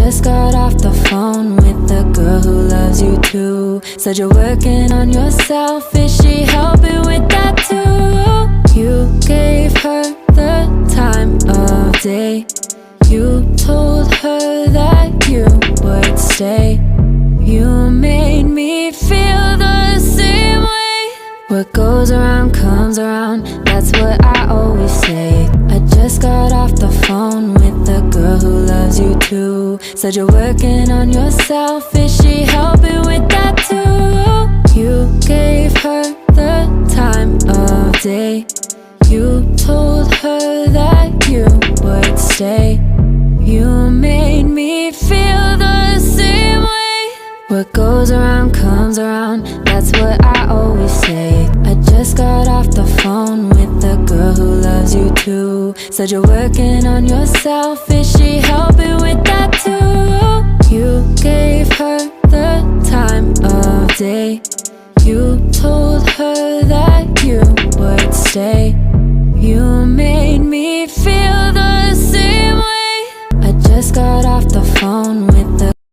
just got off the phone with the girl who loves you too. Said you're working on yourself, is she helping with that too? You gave her the time of day. You told her that you would stay. You made me feel the same way. What goes around comes around, that's what I always say. I just got off the phone with the girl who loves you too. Said you're working on yourself, is she helping with that too? You gave her the time of day. You told her that you would stay. You made me feel the same way. What goes around comes around, that's what I always say. I just got off the phone with the girl who loves you too. Said you're working on yourself, is she helping with that too? You gave her the time of day. You told her that you would stay. You made me feel the same way. I just got off the phone with